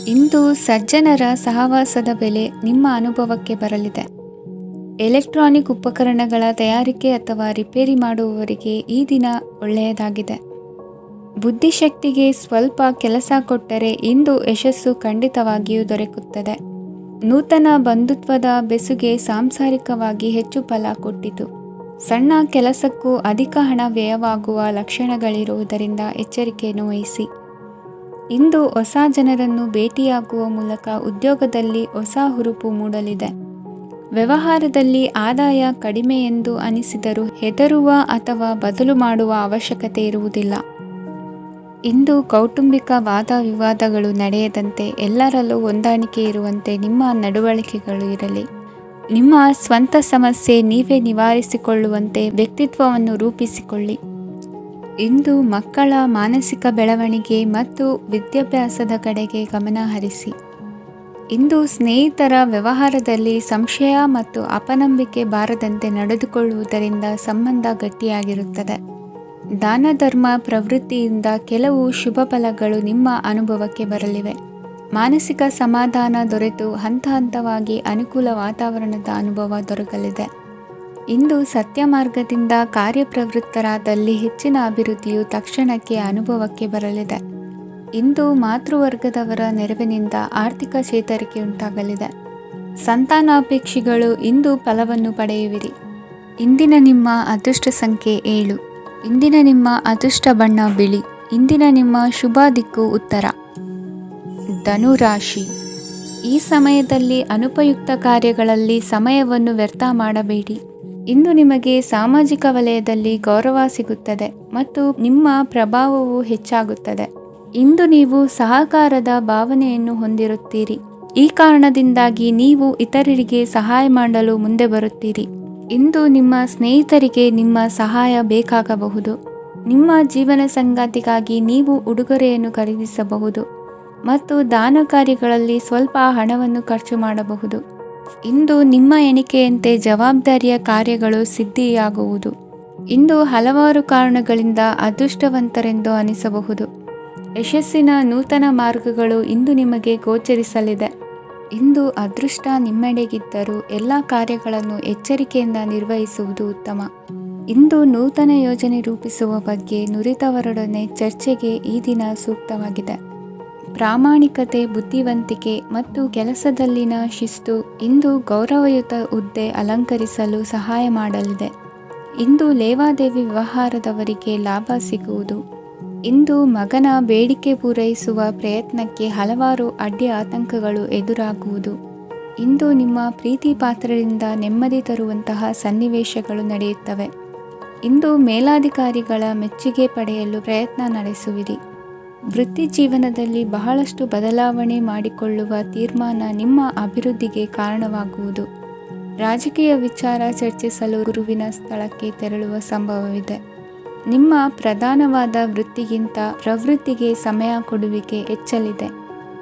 ಇಂದು ಸಜ್ಜನರ ಸಹವಾಸದ ಬೆಲೆ ನಿಮ್ಮ ಅನುಭವಕ್ಕೆ ಬರಲಿದೆ. ಎಲೆಕ್ಟ್ರಾನಿಕ್ ಉಪಕರಣಗಳ ತಯಾರಿಕೆ ಅಥವಾ ರಿಪೇರಿ ಮಾಡುವವರಿಗೆ ಈ ದಿನ ಒಳ್ಳೆಯದಾಗಿದೆ. ಬುದ್ಧಿಶಕ್ತಿಗೆ ಸ್ವಲ್ಪ ಕೆಲಸ ಕೊಟ್ಟರೆ ಇಂದು ಯಶಸ್ಸು ಖಂಡಿತವಾಗಿಯೂ ದೊರಕುತ್ತದೆ. ನೂತನ ಬಂಧುತ್ವದ ಬೆಸುಗೆ ಸಾಂಸಾರಿಕವಾಗಿ ಹೆಚ್ಚು ಫಲ ಕೊಟ್ಟಿತು. ಸಣ್ಣ ಕೆಲಸಕ್ಕೂ ಅಧಿಕ ಹಣ ವ್ಯಯವಾಗುವ ಲಕ್ಷಣಗಳಿರುವುದರಿಂದ ಎಚ್ಚರಿಕೆಯನ್ನು ವಹಿಸಿ. ಇಂದು ಹೊಸ ಜನರನ್ನು ಭೇಟಿಯಾಗುವ ಮೂಲಕ ಉದ್ಯೋಗದಲ್ಲಿ ಹೊಸ ಹುರುಪು ಮೂಡಲಿದೆ. ವ್ಯವಹಾರದಲ್ಲಿ ಆದಾಯ ಕಡಿಮೆ ಎಂದು ಅನಿಸಿದರೂ ಹೆದರುವ ಅಥವಾ ಬದಲು ಮಾಡುವ ಅವಶ್ಯಕತೆ ಇರುವುದಿಲ್ಲ. ಇಂದು ಕೌಟುಂಬಿಕ ವಾದ ವಿವಾದಗಳು ನಡೆಯದಂತೆ ಎಲ್ಲರಲ್ಲೂ ಹೊಂದಾಣಿಕೆ ಇರುವಂತೆ ನಿಮ್ಮ ನಡವಳಿಕೆಗಳು ಇರಲಿ. ನಿಮ್ಮ ಸ್ವಂತ ಸಮಸ್ಯೆ ನೀವೇ ನಿವಾರಿಸಿಕೊಳ್ಳುವಂತೆ ವ್ಯಕ್ತಿತ್ವವನ್ನು ರೂಪಿಸಿಕೊಳ್ಳಿ. ಇಂದು ಮಕ್ಕಳ ಮಾನಸಿಕ ಬೆಳವಣಿಗೆ ಮತ್ತು ವಿದ್ಯಾಭ್ಯಾಸದ ಕಡೆಗೆ ಗಮನ ಹರಿಸಿ. ಇಂದು ಸ್ನೇಹಿತರ ವ್ಯವಹಾರದಲ್ಲಿ ಸಂಶಯ ಮತ್ತು ಅಪನಂಬಿಕೆ ಬಾರದಂತೆ ನಡೆದುಕೊಳ್ಳುವುದರಿಂದ ಸಂಬಂಧ ಗಟ್ಟಿಯಾಗಿರುತ್ತದೆ. ದಾನ ಧರ್ಮ ಪ್ರವೃತ್ತಿಯಿಂದ ಕೆಲವು ಶುಭ ಫಲಗಳು ನಿಮ್ಮ ಅನುಭವಕ್ಕೆ ಬರಲಿವೆ. ಮಾನಸಿಕ ಸಮಾಧಾನ ದೊರೆತು ಹಂತ ಹಂತವಾಗಿ ಅನುಕೂಲ ವಾತಾವರಣದ ಅನುಭವ ದೊರಕಲಿದೆ. ಇಂದು ಸತ್ಯ ಮಾರ್ಗದಿಂದ ಕಾರ್ಯಪ್ರವೃತ್ತರಾದಲ್ಲಿ ಹೆಚ್ಚಿನ ಅಭಿವೃದ್ಧಿಯು ತಕ್ಷಣಕ್ಕೆ ಅನುಭವಕ್ಕೆ ಬರಲಿದೆ. ಇಂದು ಮಾತೃವರ್ಗದವರ ನೆರವಿನಿಂದ ಆರ್ಥಿಕ ಚೇತರಿಕೆ ಉಂಟಾಗಲಿದೆ. ಸಂತಾನಾಪೇಕ್ಷಿಗಳು ಇಂದು ಫಲವನ್ನು ಪಡೆಯುವಿರಿ. ಇಂದಿನ ನಿಮ್ಮ ಅದೃಷ್ಟ ಸಂಖ್ಯೆ 7. ಇಂದಿನ ನಿಮ್ಮ ಅದೃಷ್ಟ ಬಣ್ಣ ಬಿಳಿ. ಇಂದಿನ ನಿಮ್ಮ ಶುಭ ದಿಕ್ಕು ಉತ್ತರ. ಧನುರಾಶಿ. ಈ ಸಮಯದಲ್ಲಿ ಅನುಪಯುಕ್ತ ಕಾರ್ಯಗಳಲ್ಲಿ ಸಮಯವನ್ನು ವ್ಯರ್ಥ ಮಾಡಬೇಡಿ. ಇಂದು ನಿಮಗೆ ಸಾಮಾಜಿಕ ವಲಯದಲ್ಲಿ ಗೌರವ ಸಿಗುತ್ತದೆ ಮತ್ತು ನಿಮ್ಮ ಪ್ರಭಾವವು ಹೆಚ್ಚಾಗುತ್ತದೆ. ಇಂದು ನೀವು ಸಹಕಾರದ ಭಾವನೆಯನ್ನು ಹೊಂದಿರುತ್ತೀರಿ. ಈ ಕಾರಣದಿಂದಾಗಿ ನೀವು ಇತರರಿಗೆ ಸಹಾಯ ಮಾಡಲು ಮುಂದೆ ಬರುತ್ತೀರಿ. ಇಂದು ನಿಮ್ಮ ಸ್ನೇಹಿತರಿಗೆ ನಿಮ್ಮ ಸಹಾಯ ಬೇಕಾಗಬಹುದು. ನಿಮ್ಮ ಜೀವನ ಸಂಗಾತಿಗಾಗಿ ನೀವು ಉಡುಗೊರೆಯನ್ನು ಖರೀದಿಸಬಹುದು ಮತ್ತು ದಾನ ಕಾರ್ಯಗಳಲ್ಲಿ ಸ್ವಲ್ಪ ಹಣವನ್ನು ಖರ್ಚು ಮಾಡಬಹುದು. ಇಂದು ನಿಮ್ಮ ಎಣಿಕೆಯಂತೆ ಜವಾಬ್ದಾರಿಯ ಕಾರ್ಯಗಳು ಸಿದ್ಧಿಯಾಗುವುದು. ಇಂದು ಹಲವಾರು ಕಾರಣಗಳಿಂದ ಅದೃಷ್ಟವಂತರೆಂದು ಅನಿಸಬಹುದು. ಯಶಸ್ಸಿನ ನೂತನ ಮಾರ್ಗಗಳು ಇಂದು ನಿಮಗೆ ಗೋಚರಿಸಲಿದೆ. ಇಂದು ಅದೃಷ್ಟ ನಿಮ್ಮೆಡೆಗಿದ್ದರೂ ಎಲ್ಲ ಕಾರ್ಯಗಳನ್ನು ಎಚ್ಚರಿಕೆಯಿಂದ ನಿರ್ವಹಿಸುವುದು ಉತ್ತಮ. ಇಂದು ನೂತನ ಯೋಜನೆ ರೂಪಿಸುವ ಬಗ್ಗೆ ನುರಿತವರೊಡನೆ ಚರ್ಚೆಗೆ ಈ ದಿನ ಸೂಕ್ತವಾಗಿದೆ. ಪ್ರಾಮಾಣಿಕತೆ, ಬುದ್ಧಿವಂತಿಕೆ ಮತ್ತು ಕೆಲಸದಲ್ಲಿನ ಶಿಸ್ತು ಇಂದು ಗೌರವಯುತ ಹುದ್ದೆ ಅಲಂಕರಿಸಲು ಸಹಾಯ ಮಾಡಲಿದೆ. ಇಂದು ಲೇವಾದೇವಿ ವ್ಯವಹಾರದವರಿಗೆ ಲಾಭ ಸಿಗುವುದು. ಇಂದು ಮಗನ ಬೇಡಿಕೆ ಪೂರೈಸುವ ಪ್ರಯತ್ನಕ್ಕೆ ಹಲವಾರು ಅಡ್ಡಿ ಆತಂಕಗಳು ಎದುರಾಗುವುದು. ಇಂದು ನಿಮ್ಮ ಪ್ರೀತಿ ಪಾತ್ರರಿಂದ ನೆಮ್ಮದಿ ತರುವಂತಹ ಸನ್ನಿವೇಶಗಳು ನಡೆಯುತ್ತವೆ. ಇಂದು ಮೇಲಾಧಿಕಾರಿಗಳ ಮೆಚ್ಚುಗೆ ಪಡೆಯಲು ಪ್ರಯತ್ನ ನಡೆಸುವಿರಿ. ವೃತ್ತಿ ಜೀವನದಲ್ಲಿ ಬಹಳಷ್ಟು ಬದಲಾವಣೆ ಮಾಡಿಕೊಳ್ಳುವ ತೀರ್ಮಾನ ನಿಮ್ಮ ಅಭಿವೃದ್ಧಿಗೆ ಕಾರಣವಾಗುವುದು. ರಾಜಕೀಯ ವಿಚಾರ ಚರ್ಚಿಸಲು ಗುರುವಿನ ಸ್ಥಳಕ್ಕೆ ತೆರಳುವ ಸಂಭವವಿದೆ. ನಿಮ್ಮ ಪ್ರಧಾನವಾದ ವೃತ್ತಿಗಿಂತ ಪ್ರವೃತ್ತಿಗೆ ಸಮಯ ಕೊಡುವಿಕೆ ಹೆಚ್ಚಲಿದೆ.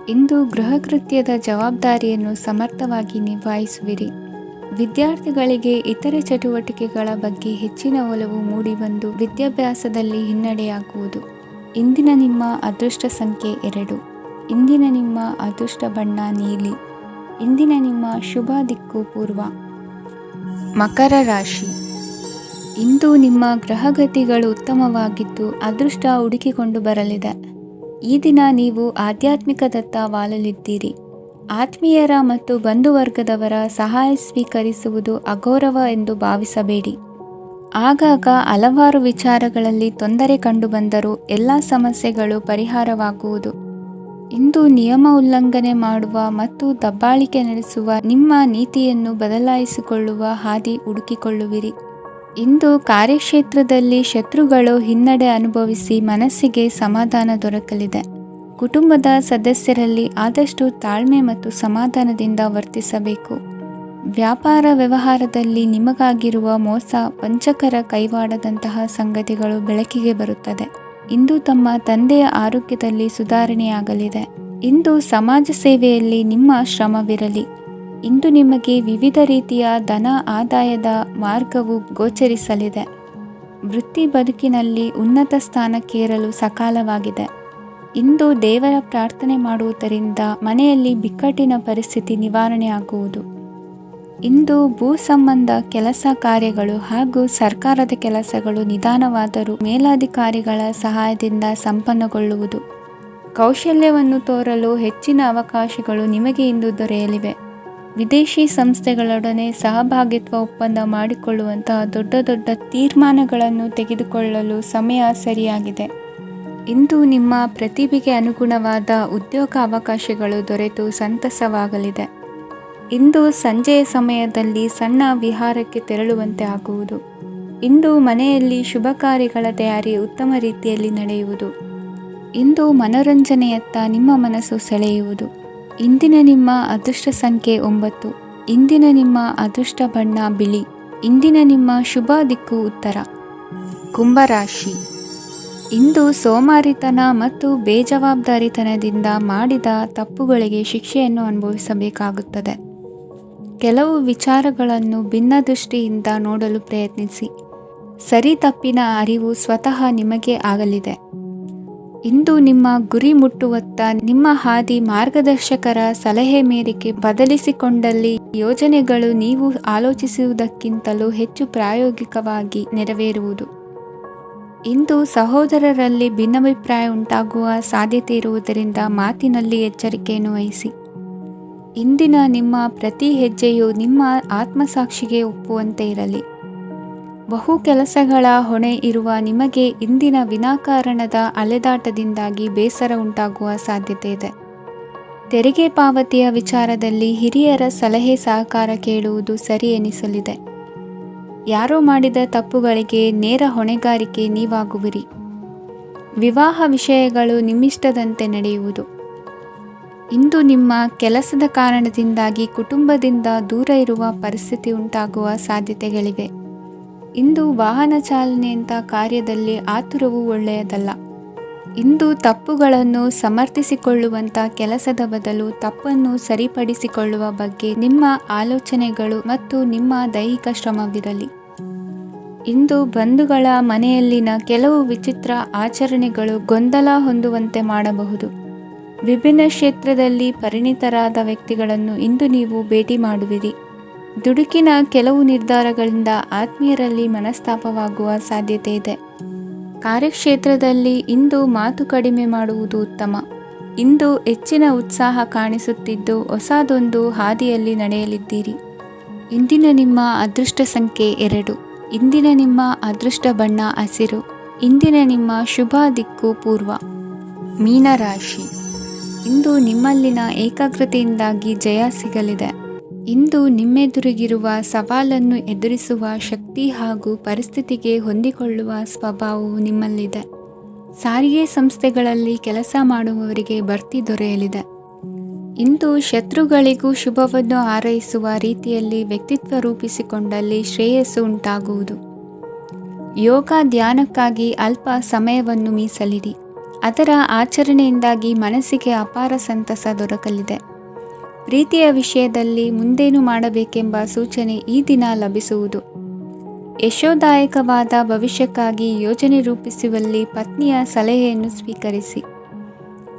ಇಂದು ಗೃಹ ಕೃತ್ಯದ ಜವಾಬ್ದಾರಿಯನ್ನು ಸಮರ್ಥವಾಗಿ ನಿಭಾಯಿಸುವಿರಿ. ವಿದ್ಯಾರ್ಥಿಗಳಿಗೆ ಇತರೆ ಚಟುವಟಿಕೆಗಳ ಬಗ್ಗೆ ಹೆಚ್ಚಿನ ಒಲವು ಮೂಡಿಬಂದು ವಿದ್ಯಾಭ್ಯಾಸದಲ್ಲಿ ಹಿನ್ನಡೆಯಾಗುವುದು. ಇಂದಿನ ನಿಮ್ಮ ಅದೃಷ್ಟ ಸಂಖ್ಯೆ 2. ಇಂದಿನ ನಿಮ್ಮ ಅದೃಷ್ಟ ಬಣ್ಣ ನೀಲಿ. ಇಂದಿನ ನಿಮ್ಮ ಶುಭ ದಿಕ್ಕು ಪೂರ್ವ. ಮಕರ ರಾಶಿ. ಇಂದು ನಿಮ್ಮ ಗ್ರಹಗತಿಗಳು ಉತ್ತಮವಾಗಿದ್ದು ಅದೃಷ್ಟ ಹುಡುಕಿಕೊಂಡು ಬರಲಿದೆ. ಈ ದಿನ ನೀವು ಆಧ್ಯಾತ್ಮಿಕದತ್ತ ವಾಲಲಿದ್ದೀರಿ. ಆತ್ಮೀಯರ ಮತ್ತು ಬಂಧುವರ್ಗದವರ ಸಹಾಯ ಸ್ವೀಕರಿಸುವುದು ಅಗೌರವ ಎಂದು ಭಾವಿಸಬೇಡಿ. ಆಗಾಗ ಹಲವಾರು ವಿಚಾರಗಳಲ್ಲಿ ತೊಂದರೆ ಕಂಡುಬಂದರೂ ಎಲ್ಲ ಸಮಸ್ಯೆಗಳು ಪರಿಹಾರವಾಗುವುದು. ಇಂದು ನಿಯಮ ಉಲ್ಲಂಘನೆ ಮಾಡುವ ಮತ್ತು ದಬ್ಬಾಳಿಕೆ ನಡೆಸುವ ನಿಮ್ಮ ನೀತಿಯನ್ನು ಬದಲಾಯಿಸಿಕೊಳ್ಳುವ ಹಾದಿ ಹುಡುಕಿಕೊಳ್ಳುವಿರಿ. ಇಂದು ಕಾರ್ಯಕ್ಷೇತ್ರದಲ್ಲಿ ಶತ್ರುಗಳು ಹಿನ್ನಡೆ ಅನುಭವಿಸಿ ಮನಸ್ಸಿಗೆ ಸಮಾಧಾನ ದೊರಕಲಿದೆ. ಕುಟುಂಬದ ಸದಸ್ಯರಲ್ಲಿ ಆದಷ್ಟು ತಾಳ್ಮೆ ಮತ್ತು ಸಮಾಧಾನದಿಂದ ವರ್ತಿಸಬೇಕು. ವ್ಯಾಪಾರ ವ್ಯವಹಾರದಲ್ಲಿ ನಿಮಗಾಗಿರುವ ಮೋಸ, ವಂಚಕರ ಕೈವಾಡದಂತಹ ಸಂಗತಿಗಳು ಬೆಳಕಿಗೆ ಬರುತ್ತದೆ. ಇಂದು ತಮ್ಮ ತಂದೆಯ ಆರೋಗ್ಯದಲ್ಲಿ ಸುಧಾರಣೆಯಾಗಲಿದೆ. ಇಂದು ಸಮಾಜ ಸೇವೆಯಲ್ಲಿ ನಿಮ್ಮ ಶ್ರಮವಿರಲಿ. ಇಂದು ನಿಮಗೆ ವಿವಿಧ ರೀತಿಯ ಧನ ಆದಾಯದ ಮಾರ್ಗವು ಗೋಚರಿಸಲಿದೆ. ವೃತ್ತಿ ಬದುಕಿನಲ್ಲಿ ಉನ್ನತ ಸ್ಥಾನಕ್ಕೇರಲು ಸಕಾಲವಾಗಿದೆ. ಇಂದು ದೇವರ ಪ್ರಾರ್ಥನೆ ಮಾಡುವುದರಿಂದ ಮನೆಯಲ್ಲಿ ಬಿಕ್ಕಟ್ಟಿನ ಪರಿಸ್ಥಿತಿ ನಿವಾರಣೆಯಾಗುವುದು. ಇಂದು ಭೂ ಸಂಬಂಧ ಕೆಲಸ ಕಾರ್ಯಗಳು ಹಾಗೂ ಸರ್ಕಾರದ ಕೆಲಸಗಳು ನಿಧಾನವಾದರೂ ಮೇಲಾಧಿಕಾರಿಗಳ ಸಹಾಯದಿಂದ ಸಂಪನ್ನಗೊಳ್ಳುವುದು. ಕೌಶಲ್ಯವನ್ನು ತೋರಲು ಹೆಚ್ಚಿನ ಅವಕಾಶಗಳು ನಿಮಗೆ ಇಂದು ದೊರೆಯಲಿವೆ. ವಿದೇಶಿ ಸಂಸ್ಥೆಗಳೊಡನೆ ಸಹಭಾಗಿತ್ವ ಒಪ್ಪಂದ ಮಾಡಿಕೊಳ್ಳುವಂತಹ ದೊಡ್ಡ ದೊಡ್ಡ ತೀರ್ಮಾನಗಳನ್ನು ತೆಗೆದುಕೊಳ್ಳಲು ಸಮಯ ಸರಿಯಾಗಿದೆ. ಇಂದು ನಿಮ್ಮ ಪ್ರತಿಭೆಗೆ ಅನುಗುಣವಾದ ಉದ್ಯೋಗ ಅವಕಾಶಗಳು ದೊರೆತು ಸಂತಸವಾಗಲಿದೆ. ಇಂದು ಸಂಜೆಯ ಸಮಯದಲ್ಲಿ ಸಣ್ಣ ವಿಹಾರಕ್ಕೆ ತೆರಳುವಂತೆ ಆಗುವುದು. ಇಂದು ಮನೆಯಲ್ಲಿ ಶುಭ ಕಾರ್ಯಗಳ ತಯಾರಿ ಉತ್ತಮ ರೀತಿಯಲ್ಲಿ ನಡೆಯುವುದು. ಇಂದು ಮನೋರಂಜನೆಯತ್ತ ನಿಮ್ಮ ಮನಸ್ಸು ಸೆಳೆಯುವುದು. ಇಂದಿನ ನಿಮ್ಮ ಅದೃಷ್ಟ ಸಂಖ್ಯೆ 9. ಇಂದಿನ ನಿಮ್ಮ ಅದೃಷ್ಟ ಬಣ್ಣ ಬಿಳಿ. ಇಂದಿನ ನಿಮ್ಮ ಶುಭ ದಿಕ್ಕು ಉತ್ತರ. ಕುಂಭರಾಶಿ. ಇಂದು ಸೋಮಾರಿತನ ಮತ್ತು ಬೇಜವಾಬ್ದಾರಿತನದಿಂದ ಮಾಡಿದ ತಪ್ಪುಗಳಿಗೆ ಶಿಕ್ಷೆಯನ್ನು ಅನುಭವಿಸಬೇಕಾಗುತ್ತದೆ. ಕೆಲವು ವಿಚಾರಗಳನ್ನು ಭಿನ್ನ ದೃಷ್ಟಿಯಿಂದ ನೋಡಲು ಪ್ರಯತ್ನಿಸಿ. ಸರಿ ತಪ್ಪಿನ ಅರಿವು ಸ್ವತಃ ನಿಮಗೆ ಆಗಲಿದೆ. ಇಂದು ನಿಮ್ಮ ಗುರಿ ಮುಟ್ಟುವತ್ತ ನಿಮ್ಮ ಹಾದಿ ಮಾರ್ಗದರ್ಶಕರ ಸಲಹೆ ಮೇರೆಗೆ ಬದಲಿಸಿಕೊಂಡಲ್ಲಿ ಯೋಜನೆಗಳು ನೀವು ಆಲೋಚಿಸುವುದಕ್ಕಿಂತಲೂ ಹೆಚ್ಚು ಪ್ರಾಯೋಗಿಕವಾಗಿ ನೆರವೇರುವುದು. ಇಂದು ಸಹೋದರರಲ್ಲಿ ಭಿನ್ನಾಭಿಪ್ರಾಯ ಉಂಟಾಗುವ ಸಾಧ್ಯತೆ ಇರುವುದರಿಂದ ಮಾತಿನಲ್ಲಿ ಎಚ್ಚರಿಕೆಯನ್ನು ವಹಿಸಿ. ಇಂದಿನ ನಿಮ್ಮ ಪ್ರತಿ ಹೆಜ್ಜೆಯು ನಿಮ್ಮ ಆತ್ಮಸಾಕ್ಷಿಗೆ ಒಪ್ಪುವಂತೆ ಇರಲಿ. ಬಹು ಕೆಲಸಗಳ ಹೊಣೆ ಇರುವ ನಿಮಗೆ ಇಂದಿನ ವಿನಾಕಾರಣದ ಅಲೆದಾಟದಿಂದಾಗಿ ಬೇಸರ ಉಂಟಾಗುವ ಸಾಧ್ಯತೆ ಇದೆ. ತೆರಿಗೆ ಪಾವತಿಯ ವಿಚಾರದಲ್ಲಿ ಹಿರಿಯರ ಸಲಹೆ ಸಹಕಾರ ಕೇಳುವುದು ಸರಿ ಎನಿಸಲಿದೆ. ಯಾರೋ ಮಾಡಿದ ತಪ್ಪುಗಳಿಗೆ ನೇರ ಹೊಣೆಗಾರಿಕೆ ನೀವಾಗುವಿರಿ. ವಿವಾಹ ವಿಷಯಗಳು ನಿಮ್ಮಿಷ್ಟದಂತೆ ನಡೆಯುವುದು. ಇಂದು ನಿಮ್ಮ ಕೆಲಸದ ಕಾರಣದಿಂದಾಗಿ ಕುಟುಂಬದಿಂದ ದೂರ ಇರುವ ಪರಿಸ್ಥಿತಿ ಉಂಟಾಗುವ ಸಾಧ್ಯತೆಗಳಿವೆ. ಇಂದು ವಾಹನ ಚಾಲನೆಯಂಥ ಕಾರ್ಯದಲ್ಲಿ ಆತುರವು ಒಳ್ಳೆಯದಲ್ಲ. ಇಂದು ತಪ್ಪುಗಳನ್ನು ಸಮರ್ಥಿಸಿಕೊಳ್ಳುವಂಥ ಕೆಲಸದ ಬದಲು ತಪ್ಪನ್ನು ಸರಿಪಡಿಸಿಕೊಳ್ಳುವ ಬಗ್ಗೆ ನಿಮ್ಮ ಆಲೋಚನೆಗಳು ಮತ್ತು ನಿಮ್ಮ ದೈಹಿಕ ಶ್ರಮವಿರಲಿ. ಇಂದು ಬಂಧುಗಳ ಮನೆಯಲ್ಲಿನ ಕೆಲವು ವಿಚಿತ್ರ ಆಚರಣೆಗಳು ಗೊಂದಲ ಹೊಂದುವಂತೆ ಮಾಡಬಹುದು. ವಿಭಿನ್ನ ಕ್ಷೇತ್ರದಲ್ಲಿ ಪರಿಣಿತರಾದ ವ್ಯಕ್ತಿಗಳನ್ನು ಇಂದು ನೀವು ಭೇಟಿ ಮಾಡುವಿರಿ. ದುಡುಕಿನ ಕೆಲವು ನಿರ್ಧಾರಗಳಿಂದ ಆತ್ಮೀಯರಲ್ಲಿ ಮನಸ್ತಾಪವಾಗುವ ಸಾಧ್ಯತೆ ಇದೆ. ಕಾರ್ಯಕ್ಷೇತ್ರದಲ್ಲಿ ಇಂದು ಮಾತು ಕಡಿಮೆ ಮಾಡುವುದು ಉತ್ತಮ. ಇಂದು ಹೆಚ್ಚಿನ ಉತ್ಸಾಹ ಕಾಣಿಸುತ್ತಿದ್ದು ಹೊಸದೊಂದು ಹಾದಿಯಲ್ಲಿ ನಡೆಯಲಿದ್ದೀರಿ. ಇಂದಿನ ನಿಮ್ಮ ಅದೃಷ್ಟ ಸಂಖ್ಯೆ 2. ಇಂದಿನ ನಿಮ್ಮ ಅದೃಷ್ಟ ಬಣ್ಣ ಹಸಿರು. ಇಂದಿನ ನಿಮ್ಮ ಶುಭ ದಿಕ್ಕು ಪೂರ್ವ. ಮೀನರಾಶಿ. ಇಂದು ನಿಮ್ಮಲ್ಲಿನ ಏಕಾಗ್ರತೆಯಿಂದಾಗಿ ಜಯ ಸಿಗಲಿದೆ. ಇಂದು ನಿಮ್ಮೆದುರಿಗಿರುವ ಸವಾಲನ್ನು ಎದುರಿಸುವ ಶಕ್ತಿ ಹಾಗೂ ಪರಿಸ್ಥಿತಿಗೆ ಹೊಂದಿಕೊಳ್ಳುವ ಸ್ವಭಾವವು ನಿಮ್ಮಲ್ಲಿದೆ. ಸಾರಿಗೆ ಸಂಸ್ಥೆಗಳಲ್ಲಿ ಕೆಲಸ ಮಾಡುವವರಿಗೆ ಬಡ್ತಿ ದೊರೆಯಲಿದೆ. ಇಂದು ಶತ್ರುಗಳಿಗೂ ಶುಭವನ್ನು ಹಾರೈಸುವ ರೀತಿಯಲ್ಲಿ ವ್ಯಕ್ತಿತ್ವ ರೂಪಿಸಿಕೊಂಡಲ್ಲಿ ಶ್ರೇಯಸ್ಸು ಉಂಟಾಗುವುದು. ಯೋಗ ಧ್ಯಾನಕ್ಕಾಗಿ ಅಲ್ಪ ಸಮಯವನ್ನು ಮೀಸಲಿಡಿ. ಅದರ ಆಚರಣೆಯಿಂದಾಗಿ ಮನಸ್ಸಿಗೆ ಅಪಾರ ಸಂತಸ ದೊರಕಲಿದೆ. ಪ್ರೀತಿಯ ವಿಷಯದಲ್ಲಿ ಮುಂದೇನು ಮಾಡಬೇಕೆಂಬ ಸೂಚನೆ ಈ ದಿನ ಲಭಿಸುವುದು. ಯಶೋದಾಯಕವಾದ ಭವಿಷ್ಯಕ್ಕಾಗಿ ಯೋಜನೆ ರೂಪಿಸುವಲ್ಲಿ ಪತ್ನಿಯ ಸಲಹೆಯನ್ನು ಸ್ವೀಕರಿಸಿ.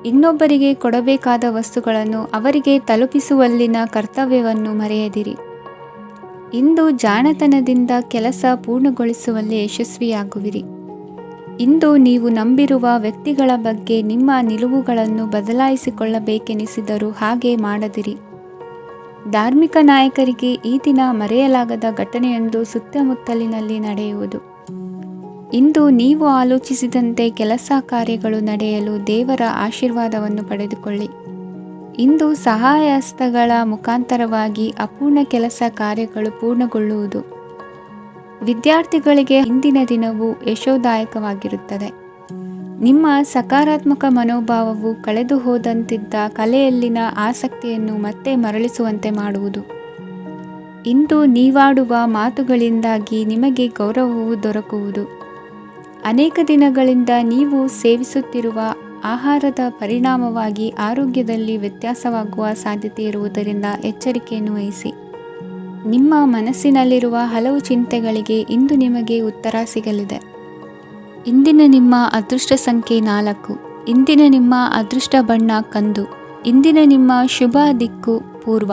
ಇನ್ನೊಬ್ಬರಿಗೆ ಕೊಡಬೇಕಾದ ವಸ್ತುಗಳನ್ನು ಅವರಿಗೆ ತಲುಪಿಸುವಲ್ಲಿನ ಕರ್ತವ್ಯವನ್ನು ಮರೆಯದಿರಿ. ಇಂದು ಜಾಣತನದಿಂದ ಕೆಲಸ ಪೂರ್ಣಗೊಳಿಸುವಲ್ಲಿ ಯಶಸ್ವಿಯಾಗುವಿರಿ. ಇಂದು ನೀವು ನಂಬಿರುವ ವ್ಯಕ್ತಿಗಳ ಬಗ್ಗೆ ನಿಮ್ಮ ನಿಲುವುಗಳನ್ನು ಬದಲಾಯಿಸಿಕೊಳ್ಳಬೇಕೆನಿಸಿದರೂ ಹಾಗೆ ಮಾಡದಿರಿ. ಧಾರ್ಮಿಕ ನಾಯಕರಿಗೆ ಈ ದಿನ ಮರೆಯಲಾಗದ ಘಟನೆಯೊಂದು ಸುತ್ತಮುತ್ತಲಿನಲ್ಲಿ ನಡೆಯುವುದು. ಇಂದು ನೀವು ಆಲೋಚಿಸಿದಂತೆ ಕೆಲಸ ಕಾರ್ಯಗಳು ನಡೆಯಲು ದೇವರ ಆಶೀರ್ವಾದವನ್ನು ಪಡೆದುಕೊಳ್ಳಿ. ಇಂದು ಸಹಾಯ ಹಸ್ತಗಳ ಮುಖಾಂತರವಾಗಿ ಅಪೂರ್ಣ ಕೆಲಸ ಕಾರ್ಯಗಳು ಪೂರ್ಣಗೊಳ್ಳುವುದು. ವಿದ್ಯಾರ್ಥಿಗಳಿಗೆ ಇಂದಿನ ದಿನವು ಯಶೋದಾಯಕವಾಗಿರುತ್ತದೆ. ನಿಮ್ಮ ಸಕಾರಾತ್ಮಕ ಮನೋಭಾವವು ಕಳೆದು ಹೋದಂತಿದ್ದ ಕಲೆಯಲ್ಲಿನ ಆಸಕ್ತಿಯನ್ನು ಮತ್ತೆ ಮರಳಿಸುವಂತೆ ಮಾಡುವುದು. ಇಂದು ನೀವಾಡುವ ಮಾತುಗಳಿಂದಾಗಿ ನಿಮಗೆ ಗೌರವವು ದೊರಕುವುದು. ಅನೇಕ ದಿನಗಳಿಂದ ನೀವು ಸೇವಿಸುತ್ತಿರುವ ಆಹಾರದ ಪರಿಣಾಮವಾಗಿ ಆರೋಗ್ಯದಲ್ಲಿ ವ್ಯತ್ಯಾಸವಾಗುವ ಸಾಧ್ಯತೆ ಇರುವುದರಿಂದ ಎಚ್ಚರಿಕೆಯನ್ನು ವಹಿಸಿ. ನಿಮ್ಮ ಮನಸ್ಸಿನಲ್ಲಿರುವ ಹಲವು ಚಿಂತೆಗಳಿಗೆ ಇಂದು ನಿಮಗೆ ಉತ್ತರ ಸಿಗಲಿದೆ. ಇಂದಿನ ನಿಮ್ಮ ಅದೃಷ್ಟ ಸಂಖ್ಯೆ 4. ಇಂದಿನ ನಿಮ್ಮ ಅದೃಷ್ಟ ಬಣ್ಣ ಕಂದು. ಇಂದಿನ ನಿಮ್ಮ ಶುಭ ದಿಕ್ಕು ಪೂರ್ವ.